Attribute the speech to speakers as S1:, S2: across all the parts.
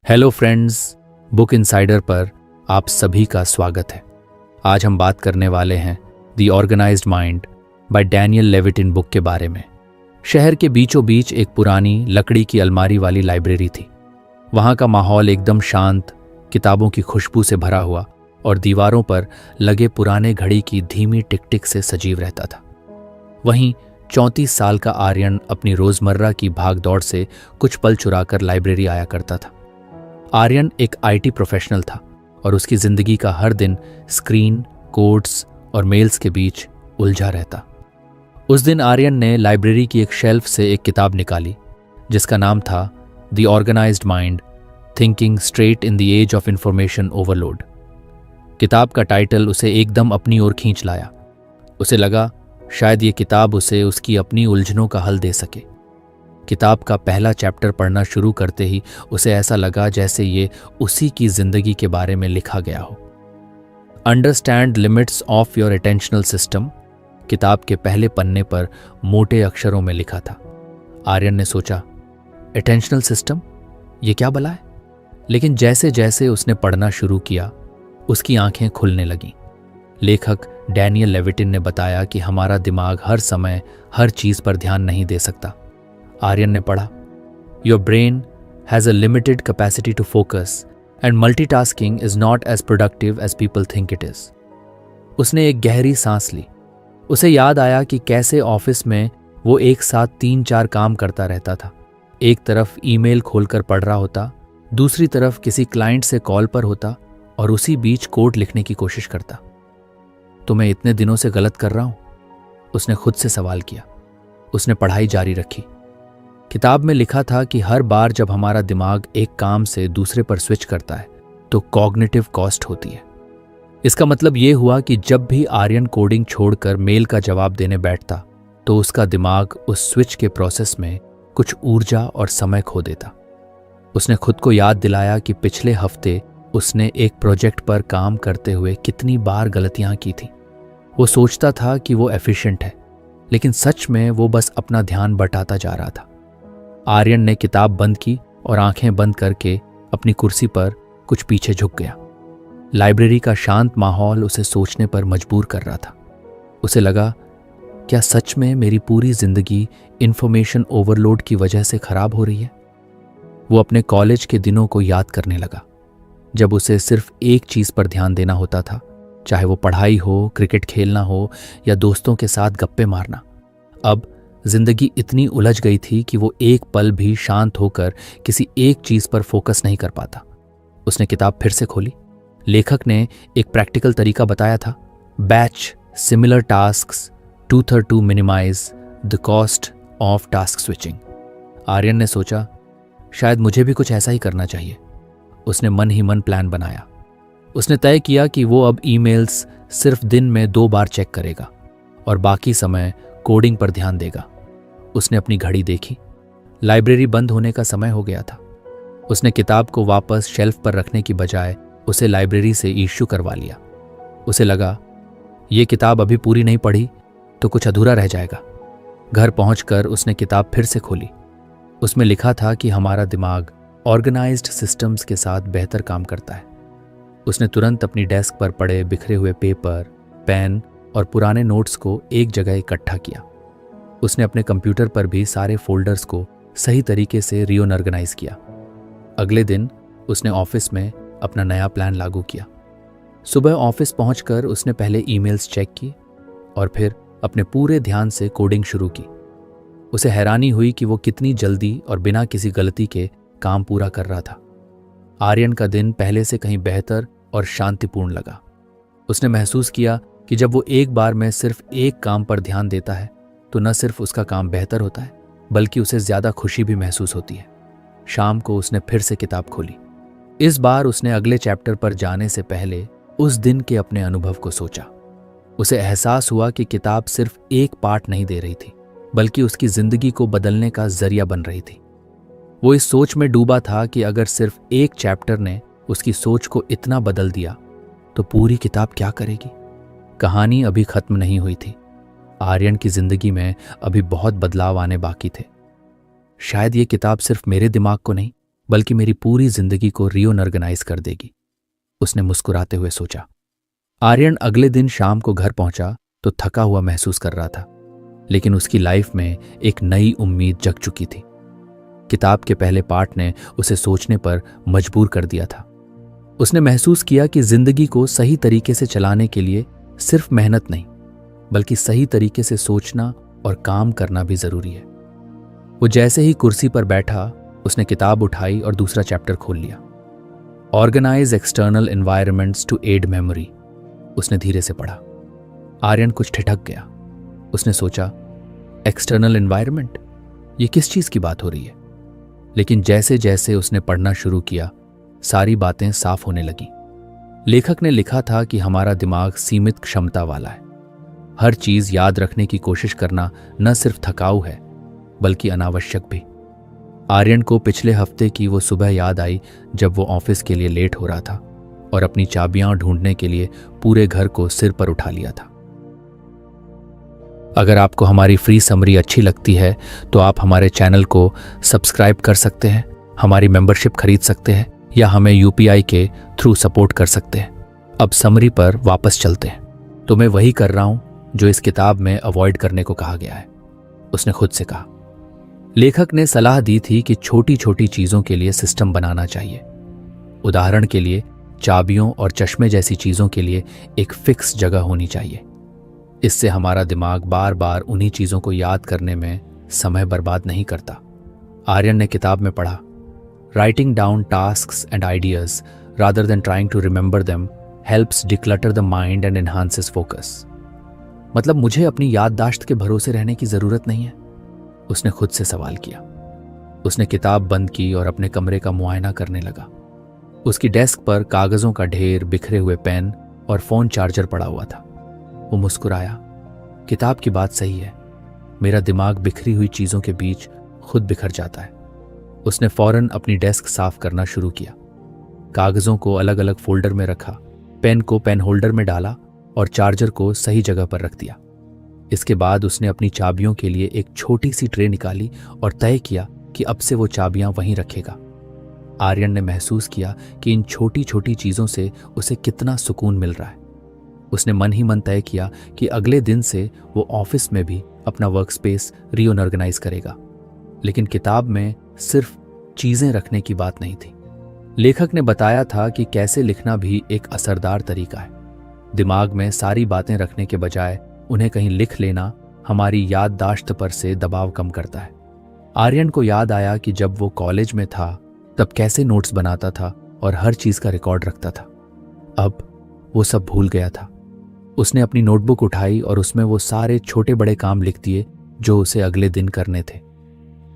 S1: Hello friends, book insider पर आप सभी का स्वागत है। आज हम बात करने वाले हैं the organised mind by Daniel Levitin book के बारे में। शहर के बीचों बीच एक पुरानी लकड़ी की अलमारी वाली लाइब्रेरी थी। वहाँ का माहौल एकदम शांत, किताबों की खुशबू से भरा हुआ और दीवारों पर लगे पुराने घड़ी की धीमी टिक टिक से सजीव रहता था। वहीं 34 साल का आर्यन अपनी रोजमर्रा की भाग दौड़ से कुछ पल चुराकर लाइब्रेरी आया करता था। आर्यन एक आईटी प्रोफेशनल था और उसकी जिंदगी का हर दिन स्क्रीन, कोड्स और मेल्स के बीच उलझा रहता। उस दिन आर्यन ने लाइब्रेरी की एक शेल्फ से एक किताब निकाली जिसका नाम था the organised mind, thinking straight in the age of information overload. किताब का टाइटल उसे एकदम अपनी ओर खींच लाया। उसे लगा शायद ये किताब उसे उसकी अपनी उलझनों का हल दे सके। किताब का पहला चैप्टर पढ़ना शुरू करते ही उसे ऐसा लगा जैसे ये उसी की जिंदगी के बारे में लिखा गया हो। Understand limits of your attentional system किताब के पहले पन्ने पर मोटे अक्षरों में लिखा था। आर्यन ने सोचा, अटेंशनल सिस्टम, ये क्या भला है? लेकिन जैसे जैसे उसने पढ़ना शुरू किया उसकी आंखें खुलने लगीं। लेखक डैनियल लेविटिन ने बताया कि हमारा दिमाग हर समय हर चीज पर ध्यान नहीं दे सकता। आर्यन ने पढ़ा, your brain has a limited capacity to focus and multitasking is not as productive as people think it is. उसने एक गहरी सांस ली। उसे याद आया कि कैसे ऑफिस में वो एक साथ 3-4 काम करता रहता था। एक तरफ ईमेल खोलकर पढ़ रहा होता, दूसरी तरफ किसी क्लाइंट से कॉल पर होता और उसी बीच कोड लिखने की कोशिश करता। तो मैं इतने दिनों से गलत कर रहा हूं? उसने खुद से सवाल किया। उसने पढ़ाई जारी रखी। किताब में लिखा था कि हर बार जब हमारा दिमाग एक काम से दूसरे पर स्विच करता है तो कॉग्निटिव कॉस्ट होती है। इसका मतलब ये हुआ कि जब भी आर्यन कोडिंग छोड़कर मेल का जवाब देने बैठता तो उसका दिमाग उस स्विच के प्रोसेस में कुछ ऊर्जा और समय खो देता। उसने खुद को याद दिलाया कि पिछले हफ्ते उसने एक प्रोजेक्ट पर काम करते हुए कितनी बार गलतियां की थी। वो सोचता था कि वो एफिशिएंट है, लेकिन सच में वो बस अपना ध्यान बटाता जा रहा था। आर्यन ने किताब बंद की और आंखें बंद करके अपनी कुर्सी पर कुछ पीछे झुक गया। लाइब्रेरी का शांत माहौल उसे सोचने पर मजबूर कर रहा था। उसे लगा, क्या सच में मेरी पूरी जिंदगी इंफॉर्मेशन ओवरलोड की वजह से खराब हो रही है? वो अपने कॉलेज के दिनों को याद करने लगा जब उसे सिर्फ एक चीज पर ध्यान देना होता था, चाहे वो पढ़ाई हो, क्रिकेट खेलना हो या दोस्तों के साथ गप्पे मारना। अब जिंदगी इतनी उलझ गई थी कि वो एक पल भी शांत होकर किसी एक चीज पर फोकस नहीं कर पाता। उसने किताब फिर से खोली। लेखक ने एक प्रैक्टिकल तरीका बताया था, batch similar tasks to minimise the cost of task switching. Aryan ने सोचा, शायद मुझे भी कुछ ऐसा ही करना चाहिए। उसने मन ही मन प्लान बनाया। उसने तय किया कि वो अब ईमेल्स सिर्फ दिन में 2 बार चेक करेगा और बाकी समय कोडिंग पर ध्यान देगा। उसने अपनी घड़ी देखी। लाइब्रेरी बंद होने का समय हो गया था। उसने किताब को वापस शेल्फ पर रखने की बजाय उसे लाइब्रेरी से इश्यू करवा लिया। उसे लगा, ये किताब अभी पूरी नहीं पढ़ी तो कुछ अधूरा रह जाएगा। घर पहुंचकर उसने किताब फिर से खोली। उसमें लिखा था कि हमारा दिमाग ऑर्गेनाइज्ड सिस्टम्स के साथ बेहतर काम करता है। उसने तुरंत अपनी डेस्क पर पड़े बिखरे हुए पेपर, पेन और पुराने नोट्स को एक जगह इकट्ठा किया। उसने अपने कंप्यूटर पर भी सारे फोल्डर्स को सही तरीके से रीऑर्गेनाइज किया। अगले दिन उसने ऑफिस में अपना नया प्लान लागू किया। सुबह ऑफिस पहुंचकर उसने पहले ईमेल्स चेक की और फिर अपने पूरे ध्यान से कोडिंग शुरू की। उसे हैरानी हुई कि वो कितनी जल्दी और बिना किसी गलती के काम पूरा कर रहा था। आर्यन का दिन पहले से कहीं बेहतर और शांतिपूर्ण लगा। उसने महसूस किया कि जब वो एक बार में सिर्फ एक काम पर ध्यान देता है तो न सिर्फ उसका काम बेहतर होता है बल्कि उसे ज्यादा खुशी भी महसूस होती है। शाम को उसने फिर से किताब खोली। इस बार उसने अगले चैप्टर पर जाने से पहले उस दिन के अपने अनुभव को सोचा। उसे एहसास हुआ कि किताब सिर्फ एक पाठ नहीं दे रही थी बल्कि उसकी जिंदगी को बदलने का जरिया बन रही थी। वो इस सोच में डूबा था कि अगर सिर्फ एक चैप्टर ने उसकी सोच को इतना बदल दिया तो पूरी किताब क्या करेगी? कहानी अभी खत्म नहीं हुई थी। आर्यन की जिंदगी में अभी बहुत बदलाव आने बाकी थे। शायद ये किताब सिर्फ मेरे दिमाग को नहीं बल्कि मेरी पूरी जिंदगी को रीऑर्गेनाइज कर देगी, उसने मुस्कुराते हुए सोचा। आर्यन अगले दिन शाम को घर पहुंचा तो थका हुआ महसूस कर रहा था, लेकिन उसकी लाइफ में एक नई उम्मीद जग चुकी थी। किताब के पहले पार्ट ने उसे सोचने पर मजबूर कर दिया था। उसने महसूस किया कि जिंदगी को सही तरीके से चलाने के लिए सिर्फ मेहनत नहीं, बल्कि सही तरीके से सोचना और काम करना भी जरूरी है। वो जैसे ही कुर्सी पर बैठा, उसने किताब उठाई और दूसरा चैप्टर खोल लिया। Organise external environments to aid memory, उसने धीरे से पढ़ा। आर्यन कुछ ठिठक गया। उसने सोचा, एक्सटर्नल एनवायरनमेंट, ये किस चीज की बात हो रही है? लेकिन जैसे जैसे उसने पढ़ना शुरू किया, सारी बातें साफ होने लगी। लेखक ने लिखा था कि हमारा दिमाग सीमित क्षमता वाला है। हर चीज याद रखने की कोशिश करना न सिर्फ थकाऊ है, बल्कि अनावश्यक भी। आर्यन को पिछले हफ्ते की वो सुबह याद आई जब वो ऑफिस के लिए लेट हो रहा था और अपनी चाबियां ढूंढने के लिए पूरे घर को सिर पर उठा लिया था। अगर आपको हमारी फ्री समरी अच्छी लगती है तो आप हमारे चैनल को सब्सक्राइब कर सकते हैं, हमारी मेंबरशिप खरीद सकते हैं या हमें यूपीआई के थ्रू सपोर्ट कर सकते हैं। अब समरी पर वापस चलते हैं। तो मैं वही कर रहा हूं जो इस किताब में अवॉइड करने को कहा गया है, उसने खुद से कहा। लेखक ने सलाह दी थी कि छोटी छोटी चीजों के लिए सिस्टम बनाना चाहिए। उदाहरण के लिए चाबियों और चश्मे जैसी चीजों के लिए एक फिक्स जगह होनी चाहिए। इससे हमारा दिमाग बार बार उन्हीं चीजों को याद करने में समय बर्बाद नहीं करता। आर्यन ने किताब में पढ़ा, writing down tasks and ideas rather than trying to remember them helps declutter the mind and enhances focus. मतलब मुझे अपनी याददाश्त के भरोसे रहने की जरूरत नहीं है, उसने खुद से सवाल किया। उसने किताब बंद की और अपने कमरे का मुआयना करने लगा। उसकी डेस्क पर कागजों का ढेर, बिखरे हुए पेन और फोन चार्जर पड़ा हुआ था। वो मुस्कुराया। किताब की बात सही है, मेरा दिमाग बिखरी हुई चीजों के बीच खुद बिखर जाता है। उसने फौरन अपनी डेस्क साफ करना शुरू किया। कागजों को अलग अलग फोल्डर में रखा, पेन को पेन होल्डर में डाला और चार्जर को सही जगह पर रख दिया। इसके बाद उसने अपनी चाबियों के लिए एक छोटी सी ट्रे निकाली और तय किया कि अब से वो चाबियां वहीं रखेगा। आर्यन ने महसूस किया कि इन छोटी छोटी चीजों से उसे कितना सुकून मिल रहा है। उसने मन ही मन तय किया कि अगले दिन से वो ऑफिस में भी अपना वर्क स्पेस रीऑर्गेनाइज करेगा। लेकिन किताब में सिर्फ चीजें रखने की बात नहीं थी। लेखक ने बताया था कि कैसे लिखना भी एक असरदार तरीका है। दिमाग में सारी बातें रखने के बजाय उन्हें कहीं लिख लेना हमारी याददाश्त पर से दबाव कम करता है। आर्यन को याद आया कि जब वो कॉलेज में था तब कैसे नोट्स बनाता था और हर चीज का रिकॉर्ड रखता था। अब वो सब भूल गया था। उसने अपनी नोटबुक उठाई और उसमें वो सारे छोटे बड़े काम लिख दिए जो उसे अगले दिन करने थे।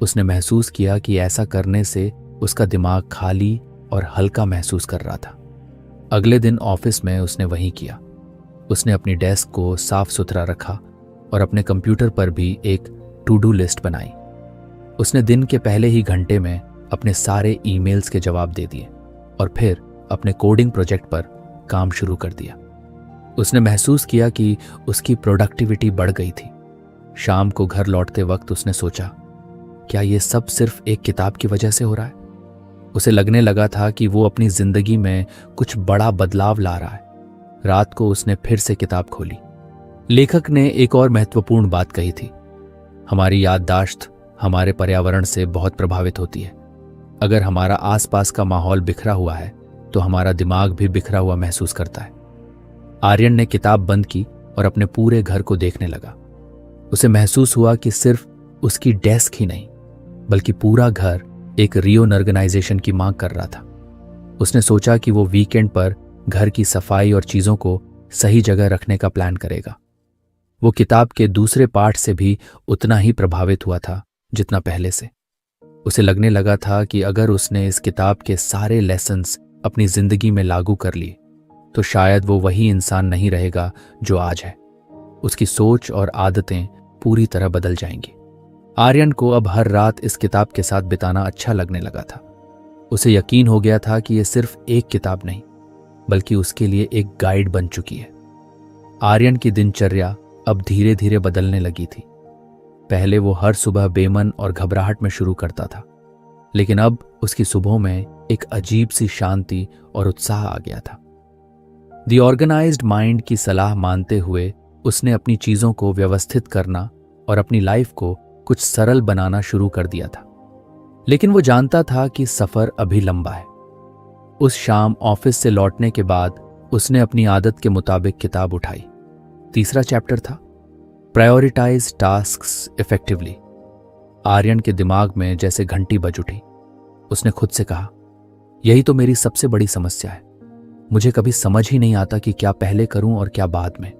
S1: उसने महसूस किया कि ऐसा करने से उसका दिमाग खाली और हल्का महसूस कर रहा था। अगले दिन ऑफिस में उसने वही किया। उसने अपनी डेस्क को साफ सुथरा रखा और अपने कंप्यूटर पर भी एक टू डू लिस्ट बनाई। उसने दिन के पहले ही घंटे में अपने सारे ईमेल्स के जवाब दे दिए और फिर अपने कोडिंग प्रोजेक्ट पर काम शुरू कर दिया। उसने महसूस किया कि उसकी प्रोडक्टिविटी बढ़ गई थी। शाम को घर लौटते वक्त उसने सोचा, क्या ये सब सिर्फ एक किताब की वजह से हो रहा है? उसे लगने लगा था कि वो अपनी जिंदगी में कुछ बड़ा बदलाव ला रहा है। रात को उसने फिर से किताब खोली। लेखक ने एक और महत्वपूर्ण बात कही थी, हमारी याददाश्त हमारे पर्यावरण से बहुत प्रभावित होती है। अगर हमारा आसपास का माहौल बिखरा हुआ है तो हमारा दिमाग भी बिखरा हुआ महसूस करता है। आर्यन ने किताब बंद की और अपने पूरे घर को देखने लगा। उसे महसूस हुआ कि सिर्फ उसकी डेस्क ही नहीं, बल्कि पूरा घर एक रीऑर्गेनाइजेशन की मांग कर रहा था। उसने सोचा कि वो वीकेंड पर घर की सफाई और चीजों को सही जगह रखने का प्लान करेगा। वो किताब के दूसरे पार्ट से भी उतना ही प्रभावित हुआ था जितना पहले से। उसे लगने लगा था कि अगर उसने इस किताब के सारे लेसन्स अपनी जिंदगी में लागू कर लिए तो शायद वो वही इंसान नहीं रहेगा जो आज है। उसकी सोच और आदतें पूरी तरह बदल जाएंगी। आर्यन को अब हर रात इस किताब के साथ बिताना अच्छा लगने लगा था। उसे यकीन हो गया था कि यह सिर्फ एक किताब नहीं, बल्कि उसके लिए एक गाइड बन चुकी है। आर्यन की दिनचर्या अब धीरे धीरे बदलने लगी थी। पहले वो हर सुबह बेमन और घबराहट में शुरू करता था, लेकिन अब उसकी सुबह में एक अजीब सी शांति और उत्साह आ गया था। द ऑर्गेनाइज्ड माइंड की सलाह मानते हुए उसने अपनी चीजों को व्यवस्थित करना और अपनी लाइफ को कुछ सरल बनाना शुरू कर दिया था। लेकिन वो जानता था कि सफर अभी लंबा है। उस शाम ऑफिस से लौटने के बाद उसने अपनी आदत के मुताबिक किताब उठाई। तीसरा चैप्टर था प्रायोरिटाइज टास्क्स इफेक्टिवली। आर्यन के दिमाग में जैसे घंटी बज उठी। उसने खुद से कहा, यही तो मेरी सबसे बड़ी समस्या है। मुझे कभी समझ ही नहीं आता कि क्या पहले करूं और क्या बाद में।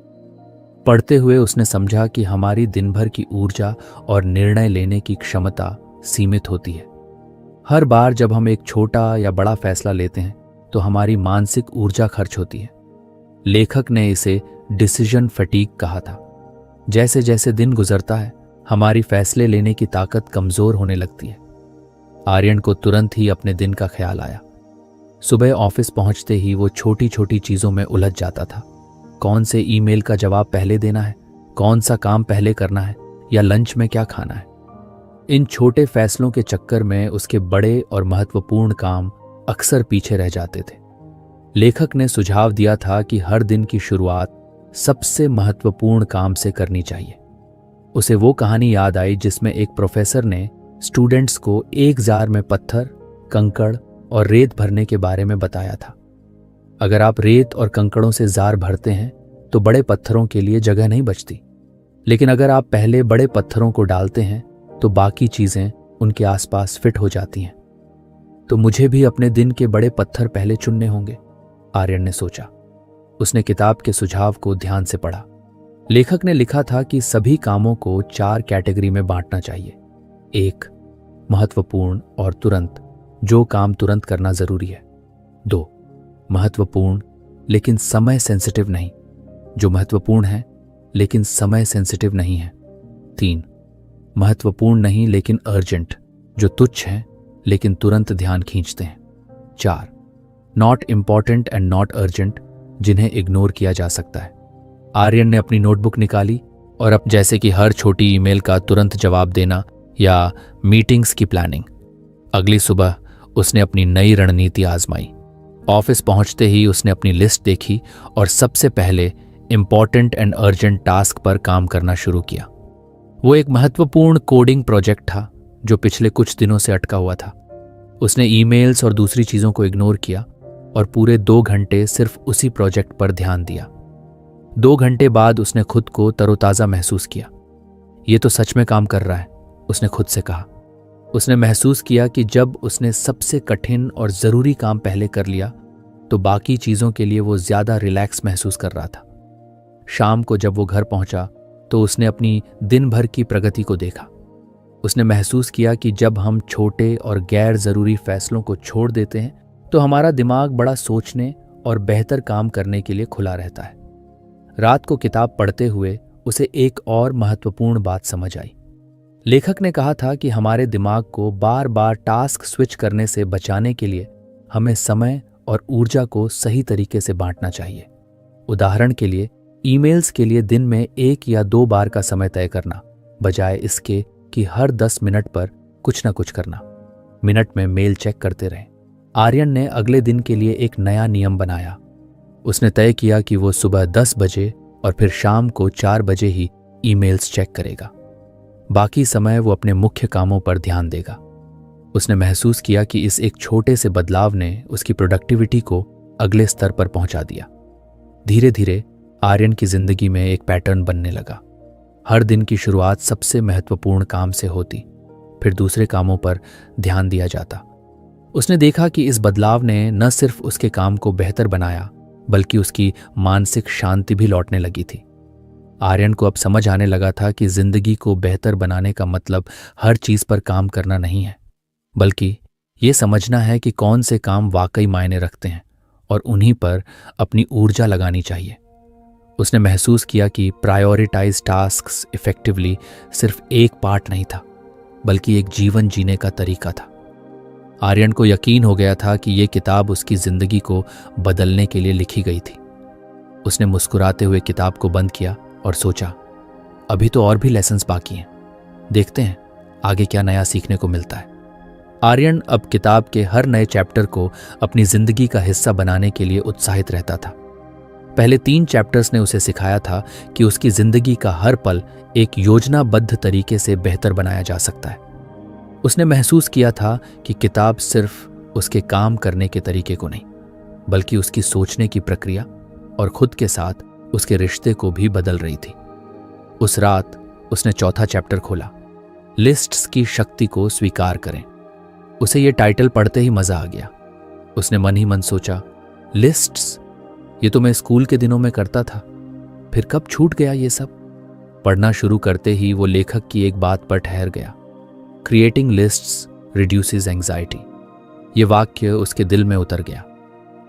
S1: पढ़ते हुए उसने समझा कि हमारी दिन भर की ऊर्जा और निर्णय लेने की क्षमता सीमित होती है। हर बार जब हम एक छोटा या बड़ा फैसला लेते हैं तो हमारी मानसिक ऊर्जा खर्च होती है। लेखक ने इसे डिसीजन फटीग कहा था। जैसे जैसे दिन गुजरता है हमारी फैसले लेने की ताकत कमजोर होने लगती है। आर्यन को तुरंत ही अपने दिन का ख्याल आया। सुबह ऑफिस पहुंचते ही वो छोटी छोटी चीजों में उलझ जाता था। कौन से ईमेल का जवाब पहले देना है, कौन सा काम पहले करना है, या लंच में क्या खाना है। इन छोटे फैसलों के चक्कर में उसके बड़े और महत्वपूर्ण काम अक्सर पीछे रह जाते थे। लेखक ने सुझाव दिया था कि हर दिन की शुरुआत सबसे महत्वपूर्ण काम से करनी चाहिए। उसे वो कहानी याद आई जिसमें एक प्रोफेसर ने स्टूडेंट्स को एक जार में पत्थर, कंकड़ और रेत भरने के बारे में बताया था। अगर आप रेत और कंकड़ों से जार भरते हैं तो बड़े पत्थरों के लिए जगह नहीं बचती, लेकिन अगर आप पहले बड़े पत्थरों को डालते हैं तो बाकी चीजें उनके आसपास फिट हो जाती हैं। तो मुझे भी अपने दिन के बड़े पत्थर पहले चुनने होंगे, आर्यन ने सोचा। उसने किताब के सुझाव को ध्यान से पढ़ा। लेखक ने लिखा था कि सभी कामों को 4 कैटेगरी में बांटना चाहिए। 1, महत्वपूर्ण और तुरंत, जो काम तुरंत करना जरूरी है। 2, महत्वपूर्ण लेकिन समय सेंसिटिव नहीं, जो महत्वपूर्ण है लेकिन समय सेंसिटिव नहीं है। 3, महत्वपूर्ण नहीं लेकिन अर्जेंट, जो तुच्छ हैं लेकिन तुरंत ध्यान खींचते हैं। 4, not important and not urgent, जिन्हें इग्नोर किया जा सकता है। आर्यन ने अपनी नोटबुक निकाली और अब जैसे कि हर छोटी ईमेल का तुरंत जवाब देना या मीटिंग्स की प्लानिंग। अगली सुबह उसने अपनी नई रणनीति आजमाई। ऑफिस पहुंचते ही उसने अपनी लिस्ट देखी और सबसे पहले इम्पॉर्टेंट एंड अर्जेंट टास्क पर काम करना शुरू किया। वो एक महत्वपूर्ण कोडिंग प्रोजेक्ट था जो पिछले कुछ दिनों से अटका हुआ था। उसने ईमेल्स और दूसरी चीजों को इग्नोर किया और पूरे 2 घंटे सिर्फ उसी प्रोजेक्ट पर ध्यान दिया। 2 घंटे बाद उसने खुद को तरोताजा महसूस किया। ये तो सच में काम कर रहा है, उसने खुद से कहा। उसने महसूस किया कि जब उसने सबसे कठिन और जरूरी काम पहले कर लिया तो बाकी चीजों के लिए वो ज्यादा रिलैक्स महसूस कर रहा था। शाम को जब वो घर पहुंचा तो उसने अपनी दिन भर की प्रगति को देखा। उसने महसूस किया कि जब हम छोटे और गैर जरूरी फैसलों को छोड़ देते हैं तो हमारा दिमाग बड़ा सोचने और बेहतर काम करने के लिए खुला रहता है। रात को किताब पढ़ते हुए उसे एक और महत्वपूर्ण बात समझ आई। लेखक ने कहा था कि हमारे दिमाग को बार बार टास्क स्विच करने से बचाने के लिए हमें समय और ऊर्जा को सही तरीके से बांटना चाहिए। उदाहरण के लिए, ईमेल्स के लिए दिन में 1 या 2 बार का समय तय करना, बजाय इसके कि हर 10 मिनट पर कुछ न कुछ करना। मिनट में मेल चेक करते रहें। आर्यन ने अगले दिन के लिए एक नया नियम बनाया। उसने तय किया कि वो सुबह 10 बजे और फिर शाम को 4 बजे ही ईमेल्स चेक करेगा। बाकी समय वो अपने मुख्य कामों पर ध्यान देगा। उसने महसूस किया कि इस एक छोटे से बदलाव ने उसकी प्रोडक्टिविटी को अगले स्तर पर पहुंचा दिया। धीरे धीरे आर्यन की जिंदगी में एक पैटर्न बनने लगा। हर दिन की शुरुआत सबसे महत्वपूर्ण काम से होती, फिर दूसरे कामों पर ध्यान दिया जाता। उसने देखा कि इस बदलाव ने न सिर्फ उसके काम को बेहतर बनाया बल्कि उसकी मानसिक शांति भी लौटने लगी थी। आर्यन को अब समझ आने लगा था कि जिंदगी को बेहतर बनाने का मतलब हर चीज पर काम करना नहीं है, बल्कि ये समझना है कि कौन से काम वाकई मायने रखते हैं और उन्हीं पर अपनी ऊर्जा लगानी चाहिए। उसने महसूस किया कि प्रायोरिटाइज टास्क्स इफेक्टिवली सिर्फ एक पार्ट नहीं था, बल्कि एक जीवन जीने का तरीका था। आर्यन को यकीन हो गया था कि यह किताब उसकी जिंदगी को बदलने के लिए लिखी गई थी। उसने मुस्कुराते हुए किताब को बंद किया और सोचा, अभी तो और भी लेसन्स बाकी हैं, देखते हैं आगे क्या नया सीखने को मिलता है। आर्यन अब किताब के हर नए चैप्टर को अपनी जिंदगी का हिस्सा बनाने के लिए उत्साहित रहता था। पहले 3 चैप्टर्स ने उसे सिखाया था कि उसकी जिंदगी का हर पल एक योजनाबद्ध तरीके से बेहतर बनाया जा सकता है। उसने महसूस किया था कि किताब सिर्फ उसके काम करने के तरीके को नहीं, बल्कि उसकी सोचने की प्रक्रिया और खुद के साथ उसके रिश्ते को भी बदल रही थी। उस रात उसने चौथा चैप्टर खोला, लिस्ट्स की शक्ति को स्वीकार करें। उसे ये टाइटल पढ़ते ही मजा आ गया। उसने मन ही मन सोचा, लिस्ट्स, ये तो मैं स्कूल के दिनों में करता था, फिर कब छूट गया ये सब। पढ़ना शुरू करते ही वो लेखक की एक बात पर ठहर गया, क्रिएटिंग लिस्ट्स रिड्यूसेस एंग्जाइटी। ये वाक्य उसके दिल में उतर गया।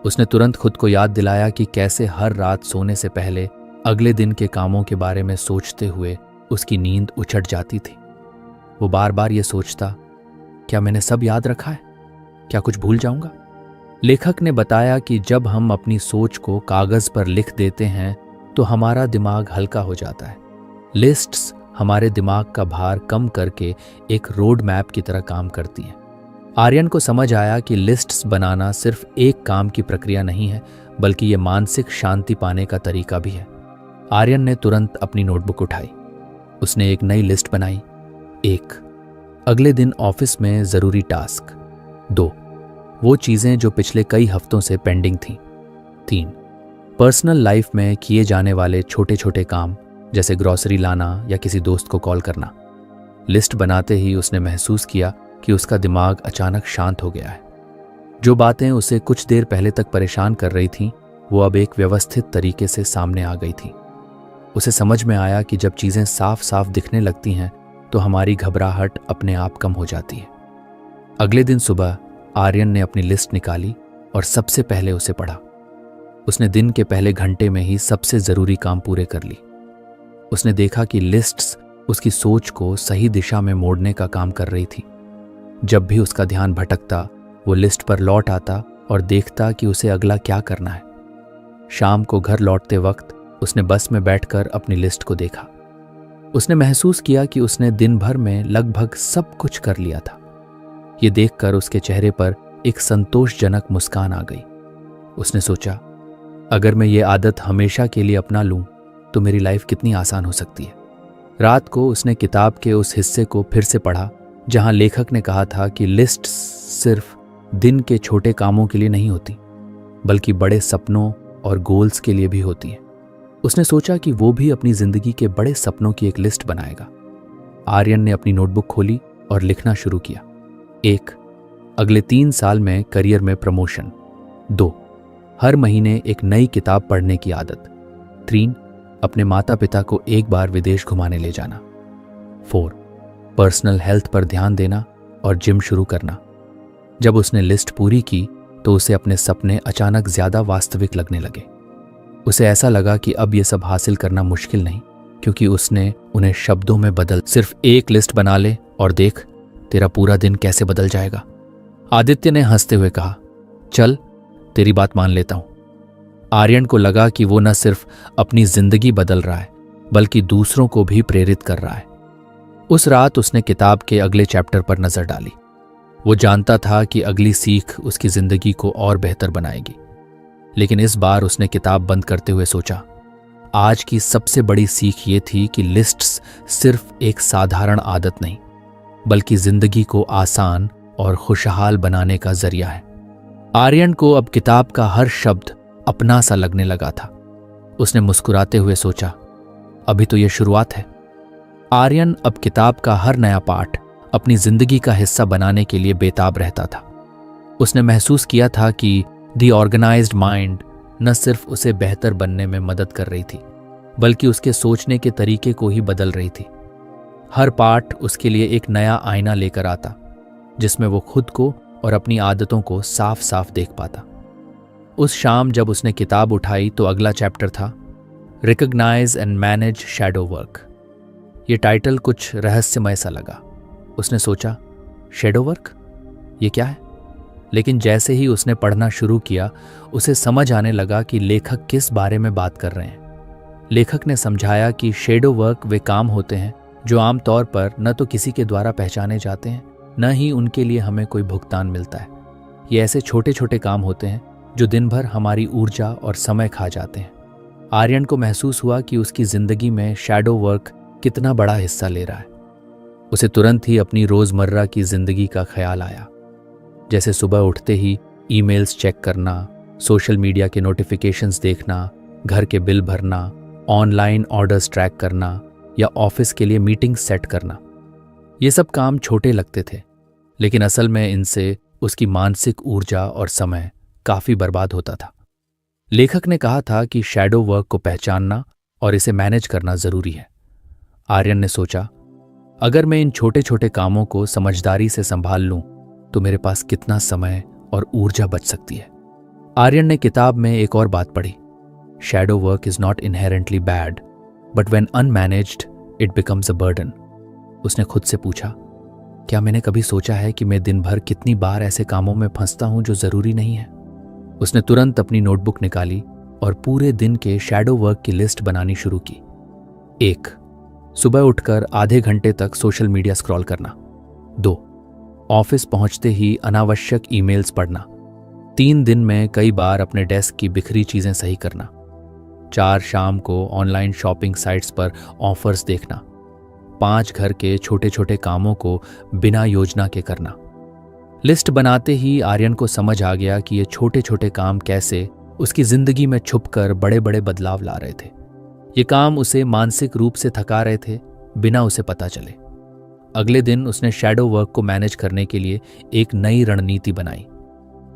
S1: उसने तुरंत खुद को याद दिलाया कि कैसे हर रात सोने से पहले अगले दिन के कामों के बारे में सोचते हुए उसकी नींद उछट जाती थी। वो बार बार ये सोचता, क्या मैंने सब याद रखा है, क्या कुछ भूल जाऊंगा। लेखक ने बताया कि जब हम अपनी सोच को कागज पर लिख देते हैं तो हमारा दिमाग हल्का हो जाता है। लिस्ट्स हमारे दिमाग का भार कम करके एक रोड मैप की तरह काम करती हैं। आर्यन को समझ आया कि लिस्ट्स बनाना सिर्फ एक काम की प्रक्रिया नहीं है, बल्कि ये मानसिक शांति पाने का तरीका भी है। आर्यन ने तुरंत अपनी नोटबुक उठाई। उसने एक नई लिस्ट बनाई। 1, अगले दिन ऑफिस में जरूरी टास्क। 2, वो चीजें जो पिछले कई हफ्तों से पेंडिंग थीं। 3, पर्सनल लाइफ में किए जाने वाले छोटे छोटे काम, जैसे ग्रोसरी लाना या किसी दोस्त को कॉल करना। लिस्ट बनाते ही उसने महसूस किया कि उसका दिमाग अचानक शांत हो गया है। जो बातें उसे कुछ देर पहले तक परेशान कर रही थीं, वो अब एक व्यवस्थित तरीके से सामने आ गई थी। उसे समझ में आया कि जब चीजें साफ साफ दिखने लगती हैं तो हमारी घबराहट अपने आप कम हो जाती है। अगले दिन सुबह आर्यन ने अपनी लिस्ट निकाली और सबसे पहले उसे पढ़ा। उसने दिन के पहले घंटे में ही सबसे जरूरी काम पूरे कर ली। उसने देखा कि लिस्ट्स उसकी सोच को सही दिशा में मोड़ने का काम कर रही थी। जब भी उसका ध्यान भटकता, वो लिस्ट पर लौट आता और देखता कि उसे अगला क्या करना है। शाम को घर लौटते वक्त उसने बस में बैठकर अपनी लिस्ट को देखा। उसने महसूस किया कि उसने दिन भर में लगभग सब कुछ कर लिया था। ये देखकर उसके चेहरे पर एक संतोषजनक मुस्कान आ गई। उसने सोचा, अगर मैं ये आदत हमेशा के लिए अपना लूं तो मेरी लाइफ कितनी आसान हो सकती है। रात को उसने किताब के उस हिस्से को फिर से पढ़ा जहां लेखक ने कहा था कि लिस्ट सिर्फ दिन के छोटे कामों के लिए नहीं होती, बल्कि बड़े सपनों और गोल्स के लिए भी होती है। उसने सोचा कि वो भी अपनी जिंदगी के बड़े सपनों की एक लिस्ट बनाएगा। आर्यन ने अपनी नोटबुक खोली और लिखना शुरू किया। 1, अगले 3 साल में करियर में प्रमोशन। 2, हर महीने एक नई किताब पढ़ने की आदत। 3, अपने माता पिता को एक बार विदेश घुमाने ले जाना। 4, पर्सनल हेल्थ पर ध्यान देना और जिम शुरू करना। जब उसने लिस्ट पूरी की तो उसे अपने सपने अचानक ज्यादा वास्तविक लगने लगे। उसे ऐसा लगा कि अब यह सब हासिल करना मुश्किल नहीं, क्योंकि उसने उन्हें शब्दों में बदल, सिर्फ एक लिस्ट बना ले और देख तेरा पूरा दिन कैसे बदल जाएगा। आदित्य ने हंसते हुए कहा, चल तेरी बात मान लेता हूं। आर्यन को लगा कि वो न सिर्फ अपनी जिंदगी बदल रहा है, बल्कि दूसरों को भी प्रेरित कर रहा है। उस रात उसने किताब के अगले चैप्टर पर नजर डाली। वो जानता था कि अगली सीख उसकी जिंदगी को और बेहतर बनाएगी, लेकिन इस बार उसने किताब बंद करते हुए सोचा, आज की सबसे बड़ी सीख ये थी कि लिस्ट्स सिर्फ एक साधारण आदत नहीं, बल्कि जिंदगी को आसान और खुशहाल बनाने का जरिया है। आर्यन को अब किताब का हर शब्द अपना सा लगने लगा था। उसने मुस्कुराते हुए सोचा, अभी तो यह शुरुआत है। आर्यन अब किताब का हर नया पाठ अपनी जिंदगी का हिस्सा बनाने के लिए बेताब रहता था। उसने महसूस किया था कि द ऑर्गेनाइज्ड माइंड न सिर्फ उसे बेहतर बनने में मदद कर रही थी, बल्कि उसके सोचने के तरीके को ही बदल रही थी। हर पाठ उसके लिए एक नया आईना लेकर आता, जिसमें वो खुद को और अपनी आदतों को साफ साफ देख पाता। उस शाम जब उसने किताब उठाई तो अगला चैप्टर था, recognise and manage shadow work. ये टाइटल कुछ रहस्यमय सा लगा। उसने सोचा, शैडो वर्क, ये क्या है? लेकिन जैसे ही उसने पढ़ना शुरू किया, उसे समझ आने लगा कि लेखक किस बारे में बात कर रहे हैं। लेखक ने समझाया कि शैडो वर्क वे काम होते हैं जो आमतौर पर न तो किसी के द्वारा पहचाने जाते हैं, न ही उनके लिए हमें कोई भुगतान मिलता है। ये ऐसे छोटे छोटे काम होते हैं जो दिन भर हमारी ऊर्जा और समय खा जाते हैं। आर्यन को महसूस हुआ कि उसकी जिंदगी में शैडो वर्क कितना बड़ा हिस्सा ले रहा है। उसे तुरंत ही अपनी रोजमर्रा की जिंदगी का ख्याल आया, जैसे सुबह उठते ही ईमेल्स चेक करना, सोशल मीडिया के नोटिफिकेशंस देखना, घर के बिल भरना, ऑनलाइन ऑर्डर्स ट्रैक करना या ऑफिस के लिए मीटिंग सेट करना। ये सब काम छोटे लगते थे, लेकिन असल में इनसे उसकी मानसिक ऊर्जा और समय काफी बर्बाद होता था। लेखक ने कहा था कि शैडो वर्क को पहचानना और इसे मैनेज करना जरूरी है। आर्यन ने सोचा, अगर मैं इन छोटे छोटे कामों को समझदारी से संभाल लूं तो मेरे पास कितना समय और ऊर्जा बच सकती है। आर्यन ने किताब में एक और बात पढ़ी, shadow work is not inherently bad, but when unmanaged it becomes a burden. उसने खुद से पूछा, क्या मैंने कभी सोचा है कि मैं दिन भर कितनी बार ऐसे कामों में फंसता हूं जो जरूरी नहीं है। उसने तुरंत अपनी नोटबुक निकाली और पूरे दिन के शैडो वर्क की लिस्ट बनानी शुरू की। 1. सुबह उठकर आधे घंटे तक सोशल मीडिया स्क्रॉल करना। 2. ऑफिस पहुंचते ही अनावश्यक ईमेल्स पढ़ना। 3 दिन में कई बार अपने डेस्क की बिखरी चीजें सही करना। 4 शाम को ऑनलाइन शॉपिंग साइट्स पर ऑफर्स देखना। 5 घर के छोटे छोटे कामों को बिना योजना के करना। लिस्ट बनाते ही आर्यन को समझ आ गया कि ये छोटे छोटे काम कैसे उसकी जिंदगी में छुपकर बड़े बड़े बदलाव ला रहे थे। ये काम उसे मानसिक रूप से थका रहे थे बिना उसे पता चले। अगले दिन उसने शैडो वर्क को मैनेज करने के लिए एक नई रणनीति बनाई।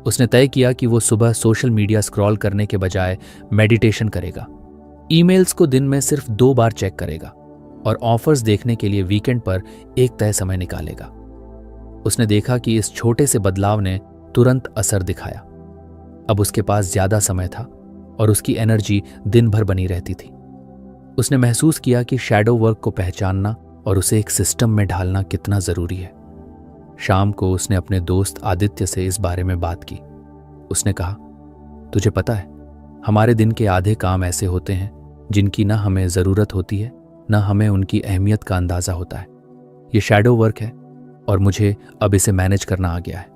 S1: उसने तय किया कि वो सुबह सोशल मीडिया स्क्रॉल करने के बजाय मेडिटेशन करेगा। ईमेल्स को दिन में सिर्फ 2 बार चेक करेगा और ऑफर्स देखने के लिए वीकेंड पर एक तय समय निकालेगा। उसने देखा कि इस छोटे से बदलाव ने तुरंत असर दिखाया। अब उसके पास ज्यादा समय था और उसकी एनर्जी दिन भर बनी रहती थी। उसने महसूस किया कि शैडो वर्क को पहचानना और उसे एक सिस्टम में ढालना कितना जरूरी है। शाम को उसने अपने दोस्त आदित्य से इस बारे में बात की। उसने कहा, तुझे पता है, हमारे दिन के आधे काम ऐसे होते हैं जिनकी ना हमें जरूरत होती है ना हमें उनकी अहमियत का अंदाजा होता है। ये शैडो वर्क है और मुझे अब इसे मैनेज करना आ गया है।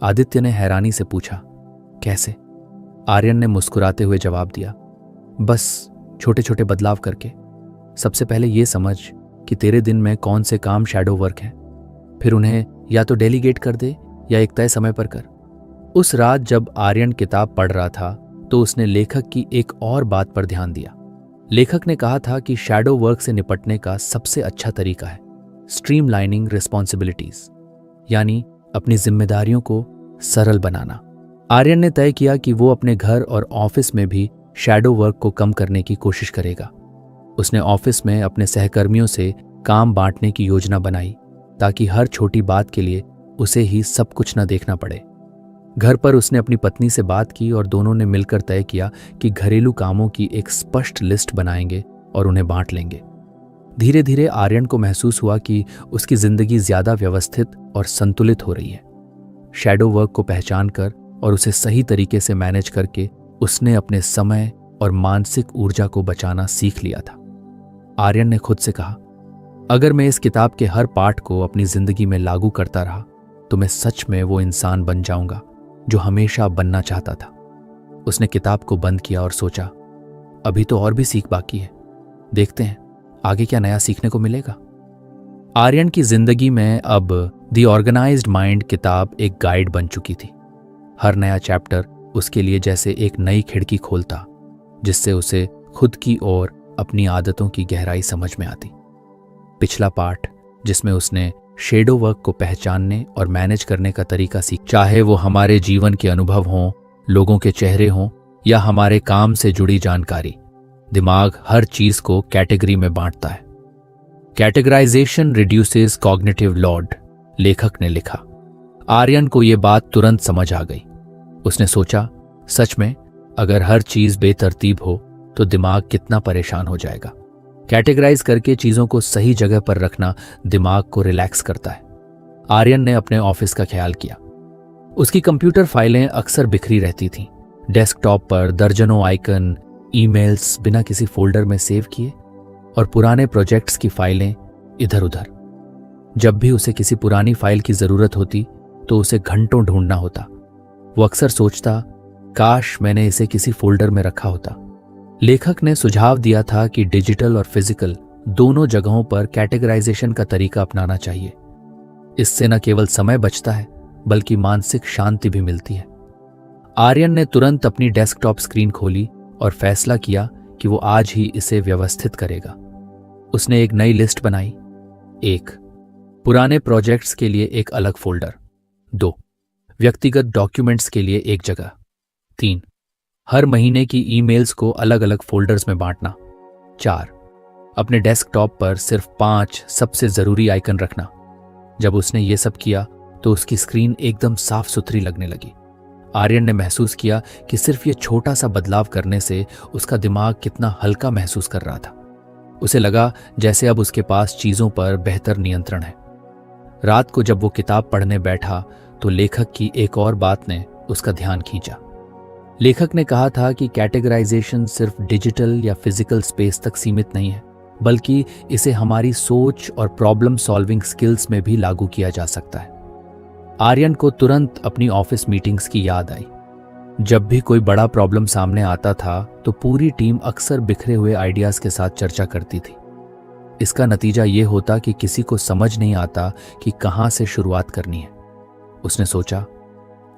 S1: आदित्य ने हैरानी से पूछा, कैसे? आर्यन ने मुस्कुराते हुए जवाब दिया, बस छोटे छोटे बदलाव करके। सबसे पहले ये समझ कि तेरे दिन में कौन से काम शैडो वर्क हैं, फिर उन्हें या तो डेलीगेट कर दे या एक तय समय पर कर। उस रात जब आर्यन किताब पढ़ रहा था तो उसने लेखक की एक और बात पर ध्यान दिया। लेखक ने कहा था कि शैडो वर्क से निपटने का सबसे अच्छा तरीका है स्ट्रीमलाइनिंग रिस्पॉन्सिबिलिटीज, यानी अपनी जिम्मेदारियों को सरल बनाना। आर्यन ने तय किया कि वो अपने घर और ऑफिस में भी शैडो वर्क को कम करने की कोशिश करेगा। उसने ऑफिस में अपने सहकर्मियों से काम बांटने की योजना बनाई ताकि हर छोटी बात के लिए उसे ही सब कुछ न देखना पड़े। घर पर उसने अपनी पत्नी से बात की और दोनों ने मिलकर तय किया कि घरेलू कामों की एक स्पष्ट लिस्ट बनाएंगे और उन्हें बांट लेंगे। धीरे धीरे आर्यन को महसूस हुआ कि उसकी जिंदगी ज्यादा व्यवस्थित और संतुलित हो रही है। शैडो वर्क को पहचान कर और उसे सही तरीके से मैनेज करके उसने अपने समय और मानसिक ऊर्जा को बचाना सीख लिया था। आर्यन ने खुद से कहा, अगर मैं इस किताब के हर पाठ को अपनी जिंदगी में लागू करता रहा तो मैं सच में वो इंसान बन जाऊंगा जो हमेशा बनना चाहता था। उसने किताब को बंद किया और सोचा, अभी तो और भी सीख बाकी है, देखते हैं आगे क्या नया सीखने को मिलेगा। आर्यन की जिंदगी में अब द ऑर्गेनाइज्ड माइंड किताब एक गाइड बन चुकी थी। हर नया चैप्टर उसके लिए जैसे एक नई खिड़की खोलता, जिससे उसे खुद की और अपनी आदतों की गहराई समझ में आती। पिछला पार्ट जिसमें उसने शैडो वर्क को पहचानने और मैनेज करने का तरीका सीख, चाहे वो हमारे जीवन के अनुभव हों, लोगों के चेहरे हों या हमारे काम से जुड़ी जानकारी, दिमाग हर चीज को कैटेगरी में बांटता है। कैटेगराइजेशन रिड्यूसेस कॉग्निटिव लोड, लेखक ने लिखा। आर्यन को यह बात तुरंत समझ आ गई। उसने सोचा, सच में अगर हर चीज बेतरतीब हो तो दिमाग कितना परेशान हो जाएगा। कैटेगराइज करके चीजों को सही जगह पर रखना दिमाग को रिलैक्स करता है। आर्यन ने अपने ऑफिस का ख्याल किया। उसकी कंप्यूटर फाइलें अक्सर बिखरी रहती थीं। डेस्कटॉप पर दर्जनों आइकन, ईमेल्स बिना किसी फोल्डर में सेव किए और पुराने प्रोजेक्ट्स की फाइलें इधर उधर। जब भी उसे किसी पुरानी फाइल की जरूरत होती तो उसे घंटों ढूंढना होता। वो अक्सर सोचता, काश मैंने इसे किसी फोल्डर में रखा होता। लेखक ने सुझाव दिया था कि डिजिटल और फिजिकल दोनों जगहों पर कैटेगराइजेशन का तरीका अपनाना चाहिए। इससे न केवल समय बचता है बल्कि मानसिक शांति भी मिलती है। आर्यन ने तुरंत अपनी डेस्कटॉप स्क्रीन खोली और फैसला किया कि वो आज ही इसे व्यवस्थित करेगा। उसने एक नई लिस्ट बनाई। 1. पुराने प्रोजेक्ट्स के लिए एक अलग फोल्डर। 2. व्यक्तिगत डॉक्यूमेंट्स के लिए एक जगह। 3. हर महीने की ईमेल्स को अलग अलग फोल्डर्स में बांटना। 4. अपने डेस्कटॉप पर सिर्फ 5 सबसे जरूरी आइकन रखना। जब उसने ये सब किया तो उसकी स्क्रीन एकदम साफ सुथरी लगने लगी। आर्यन ने महसूस किया कि सिर्फ ये छोटा सा बदलाव करने से उसका दिमाग कितना हल्का महसूस कर रहा था। उसे लगा जैसे अब उसके पास चीजों पर बेहतर नियंत्रण है। रात को जब वो किताब पढ़ने बैठा तो लेखक की एक और बात ने उसका ध्यान खींचा। लेखक ने कहा था कि कैटेगराइजेशन सिर्फ डिजिटल या फिजिकल स्पेस तक सीमित नहीं है, बल्कि इसे हमारी सोच और प्रॉब्लम सॉल्विंग स्किल्स में भी लागू किया जा सकता है। आर्यन को तुरंत अपनी ऑफिस मीटिंग्स की याद आई। जब भी कोई बड़ा प्रॉब्लम सामने आता था तो पूरी टीम अक्सर बिखरे हुए आइडियाज के साथ चर्चा करती थी। इसका नतीजा ये होता कि किसी को समझ नहीं आता कि कहाँ से शुरुआत करनी है। उसने सोचा,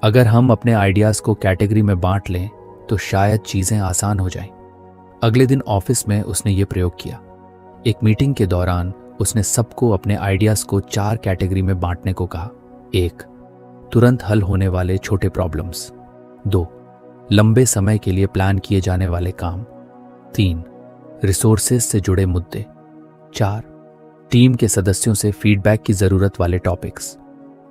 S1: अगर हम अपने आइडियाज को कैटेगरी में बांट लें तो शायद चीजें आसान हो जाएं। अगले दिन ऑफिस में उसने ये प्रयोग किया। एक मीटिंग के दौरान उसने सबको अपने आइडियाज को 4 कैटेगरी में बांटने को कहा। 1. तुरंत हल होने वाले छोटे प्रॉब्लम्स। 2. लंबे समय के लिए प्लान किए जाने वाले काम। 3. रिसोर्सेज से जुड़े मुद्दे। 4. टीम के सदस्यों से फीडबैक की जरूरत वाले टॉपिक्स।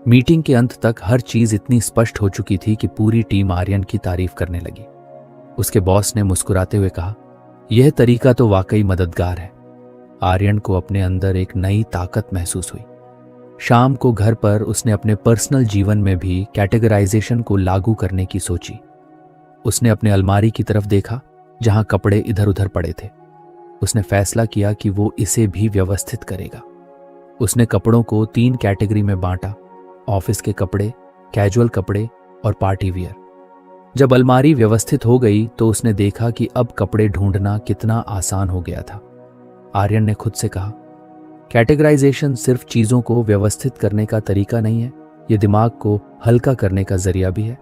S1: मीटिंग के अंत तक हर चीज इतनी स्पष्ट हो चुकी थी कि पूरी टीम आर्यन की तारीफ करने लगी। उसके बॉस ने मुस्कुराते हुए कहा, यह तरीका तो वाकई मददगार है। आर्यन को अपने अंदर एक नई ताकत महसूस हुई। शाम को घर पर उसने अपने पर्सनल जीवन में भी कैटेगराइजेशन को लागू करने की सोची। उसने अपने अलमारी की तरफ देखा जहां कपड़े इधर उधर पड़े थे। उसने फैसला किया कि वो इसे भी व्यवस्थित करेगा। उसने कपड़ों को 3 कैटेगरी में बांटा, ऑफिस के कपड़े, कैजुअल कपड़े और पार्टी वियर। जब अलमारी व्यवस्थित हो गई तो उसने देखा कि अब कपड़े ढूंढना कितना आसान हो गया था। आर्यन ने खुद से कहा, कैटेगराइजेशन सिर्फ चीजों को व्यवस्थित करने का तरीका नहीं है, ये दिमाग को हल्का करने का जरिया भी है।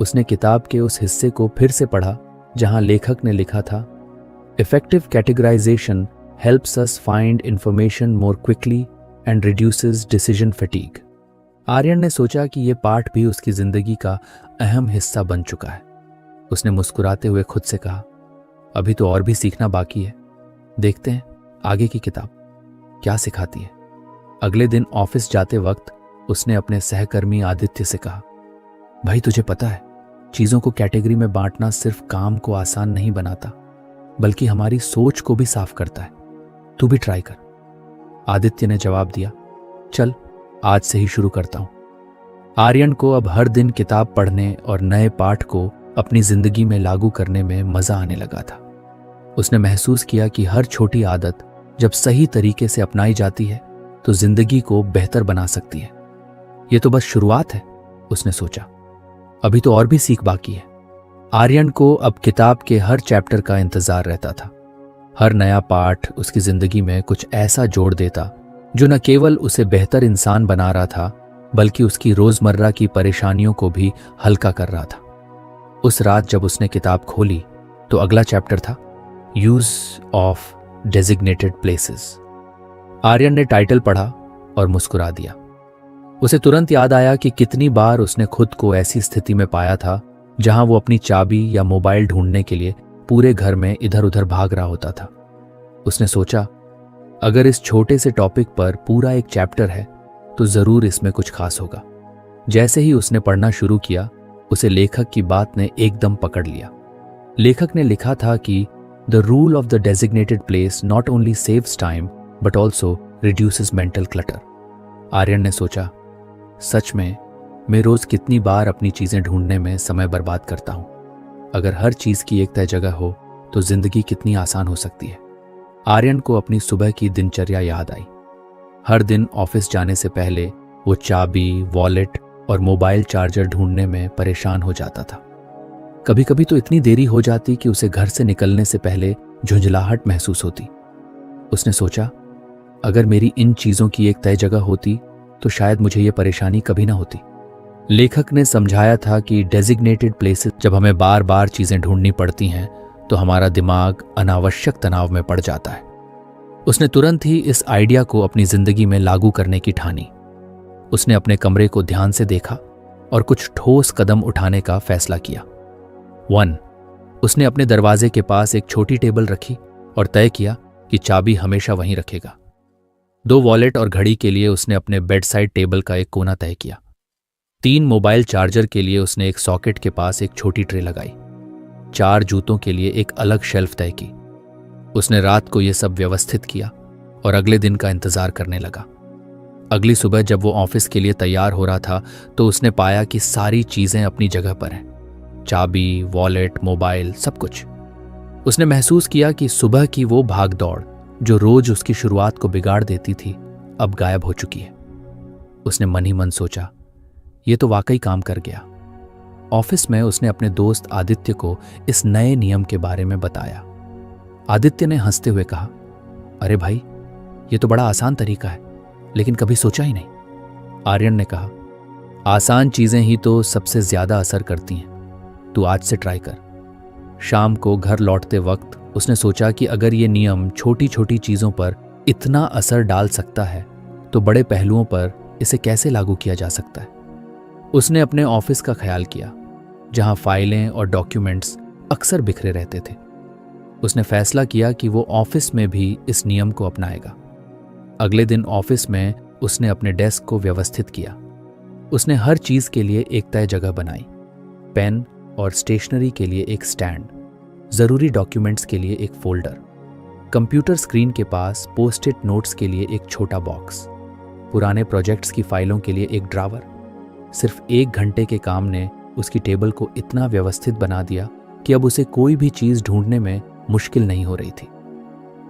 S1: उसने किताब के उस हिस्से को फिर से पढ़ा जहां लेखक ने लिखा था, effective categorisation helps us find information more quickly and reduces decision fatigue. Aryan ने सोचा कि यह पाठ भी उसकी जिंदगी का अहम हिस्सा बन चुका है। उसने मुस्कुराते हुए खुद से कहा, अभी तो और भी सीखना बाकी है, देखते हैं आगे की किताब क्या सिखाती है। अगले दिन ऑफिस जाते वक्त उसने अपने सहकर्मी आदित्य से कहा, भाई तुझे पता है, चीजों को कैटेगरी में बांटना सिर्फ काम को आसान नहीं बनाता, बल्कि हमारी सोच को भी साफ करता है। तू भी ट्राई कर। आदित्य ने जवाब दिया, चल आज से ही शुरू करता हूं। आर्यन को अब हर दिन किताब पढ़ने और नए पाठ को अपनी जिंदगी में लागू करने में मजा आने लगा था। उसने महसूस किया कि हर छोटी आदत जब सही तरीके से अपनाई जाती है तो जिंदगी को बेहतर बना सकती है। यह तो बस शुरुआत है, उसने सोचा, अभी तो और भी सीख बाकी है। आर्यन को अब किताब के हर चैप्टर का इंतजार रहता था। हर नया पाठ उसकी जिंदगी में कुछ ऐसा जोड़ देता जो न केवल उसे बेहतर इंसान बना रहा था, बल्कि उसकी रोजमर्रा की परेशानियों को भी हल्का कर रहा था। उस रात जब उसने किताब खोली तो अगला चैप्टर था use of designated places. Aryan ने टाइटल पढ़ा और मुस्कुरा दिया। उसे तुरंत याद आया कि कितनी बार उसने खुद को ऐसी स्थिति में पाया था जहां वो अपनी चाबी या मोबाइल ढूंढने के लिए पूरे घर में इधर उधर भाग रहा होता था। उसने सोचा, अगर इस छोटे से टॉपिक पर पूरा एक चैप्टर है तो जरूर इसमें कुछ खास होगा। जैसे ही उसने पढ़ना शुरू किया, उसे लेखक की बात ने एकदम पकड़ लिया। लेखक ने लिखा था कि the rule of the designated place not only saves time but also reduces mental clutter. Aryan ने सोचा, सच में मैं रोज कितनी बार अपनी चीजें ढूंढने में समय बर्बाद करता हूं। अगर हर चीज की एक तय जगह हो तो जिंदगी कितनी आसान हो सकती है। आर्यन को अपनी सुबह की दिनचर्या याद आई। हर दिन ऑफिस जाने से पहले वो चाबी, वॉलेट और मोबाइल चार्जर ढूंढने में परेशान हो जाता था। कभी कभी तो इतनी देरी हो जाती कि उसे घर से निकलने से पहले झुंझलाहट महसूस होती। उसने सोचा, अगर मेरी इन चीज़ों की एक तय जगह होती तो शायद मुझे ये परेशानी कभी ना होती। लेखक ने समझाया था कि डेजिग्नेटेड प्लेसेस जब हमें बार बार चीज़ें ढूंढनी पड़ती हैं तो हमारा दिमाग अनावश्यक तनाव में पड़ जाता है। उसने तुरंत ही इस आइडिया को अपनी जिंदगी में लागू करने की ठानी। उसने अपने कमरे को ध्यान से देखा और कुछ ठोस कदम उठाने का फैसला किया। 1. उसने अपने दरवाजे के पास एक छोटी टेबल रखी और तय किया कि चाबी हमेशा वहीं रखेगा। 2 वॉलेट और घड़ी के लिए उसने अपने बेड साइड टेबल का एक कोना तय किया। 3 मोबाइल चार्जर के लिए उसने एक सॉकेट के पास एक छोटी ट्रे लगाई। 4 जूतों के लिए एक अलग शेल्फ तय की। उसने रात को यह सब व्यवस्थित किया और अगले दिन का इंतजार करने लगा। अगली सुबह जब वो ऑफिस के लिए तैयार हो रहा था तो उसने पाया कि सारी चीजें अपनी जगह पर हैं। चाबी, वॉलेट, मोबाइल, सब कुछ। उसने महसूस किया कि सुबह की वो भाग दौड़ जो रोज उसकी शुरुआत को बिगाड़ देती थी अब गायब हो चुकी है। उसने मन ही मन सोचा, ये तो वाकई काम कर गया। ऑफिस में उसने अपने दोस्त आदित्य को इस नए नियम के बारे में बताया। आदित्य ने हंसते हुए कहा, अरे भाई, ये तो बड़ा आसान तरीका है, लेकिन कभी सोचा ही नहीं। आर्यन ने कहा, आसान चीजें ही तो सबसे ज्यादा असर करती हैं, तू आज से ट्राई कर। शाम को घर लौटते वक्त उसने सोचा कि अगर ये नियम छोटी छोटी चीजों पर इतना असर डाल सकता है तो बड़े पहलुओं पर इसे कैसे लागू किया जा सकता है। उसने अपने ऑफिस का ख्याल किया, जहां फाइलें और डॉक्यूमेंट्स अक्सर बिखरे रहते थे। उसने फैसला किया कि वो ऑफिस में भी इस नियम को अपनाएगा। अगले दिन ऑफिस में उसने अपने डेस्क को व्यवस्थित किया। उसने हर चीज के लिए एक तय जगह बनाई। पेन और स्टेशनरी के लिए एक स्टैंड, जरूरी डॉक्यूमेंट्स के लिए एक फोल्डर, कंप्यूटर स्क्रीन के पास पोस्ट इट नोट्स के लिए एक छोटा बॉक्स, पुराने प्रोजेक्ट्स की फाइलों के लिए एक ड्रावर। सिर्फ 1 घंटे के काम ने उसकी टेबल को इतना व्यवस्थित बना दिया कि अब उसे कोई भी चीज ढूंढने में मुश्किल नहीं हो रही थी।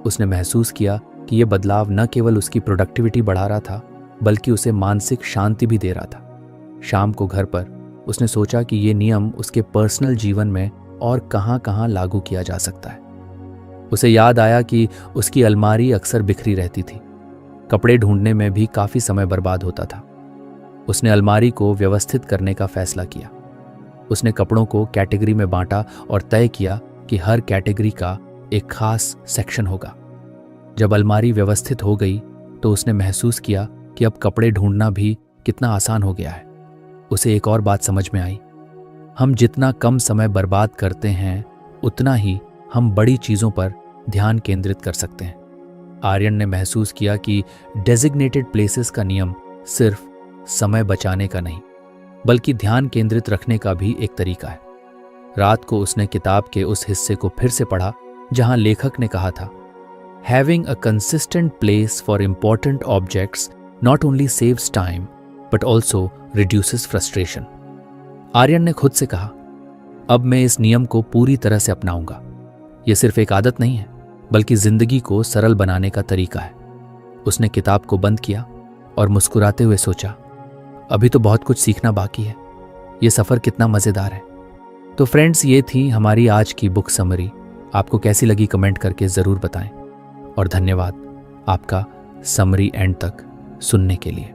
S1: उसने महसूस किया कि यह बदलाव न केवल उसकी प्रोडक्टिविटी बढ़ा रहा था, बल्कि उसे मानसिक शांति भी दे रहा था। शाम को घर पर उसने सोचा कि ये नियम उसके पर्सनल जीवन में और कहां-कहां लागू किया जा सकता है। उसे याद आया कि उसकी अलमारी अक्सर बिखरी रहती थी। कपड़े ढूंढने में भी काफी समय बर्बाद होता था। उसने अलमारी को व्यवस्थित करने का फैसला किया। उसने कपड़ों को कैटेगरी में बांटा और तय किया कि हर कैटेगरी का एक खास सेक्शन होगा। जब अलमारी व्यवस्थित हो गई तो उसने महसूस किया कि अब कपड़े ढूंढना भी कितना आसान हो गया है। उसे एक और बात समझ में आई, हम जितना कम समय बर्बाद करते हैं उतना ही हम बड़ी चीजों पर ध्यान केंद्रित कर सकते हैं। आर्यन ने महसूस किया कि डेजिग्नेटेड प्लेसेस का नियम सिर्फ समय बचाने का नहीं, बल्कि ध्यान केंद्रित रखने का भी एक तरीका है। रात को उसने किताब के उस हिस्से को फिर से पढ़ा जहां लेखक ने कहा था, having a consistent place for important objects not only saves time but also reduces frustration. Aryan ने खुद से कहा, अब मैं इस नियम को पूरी तरह से अपनाऊंगा। यह सिर्फ एक आदत नहीं है, बल्कि जिंदगी को सरल बनाने का तरीका है। उसने किताब को बंद किया और मुस्कुराते हुए सोचा, अभी तो बहुत कुछ सीखना बाकी है। यह सफर कितना मजेदार है। तो फ्रेंड्स, ये थी हमारी आज की बुक समरी। आपको कैसी लगी कमेंट करके जरूर बताएं और धन्यवाद आपका समरी एंड तक सुनने के लिए।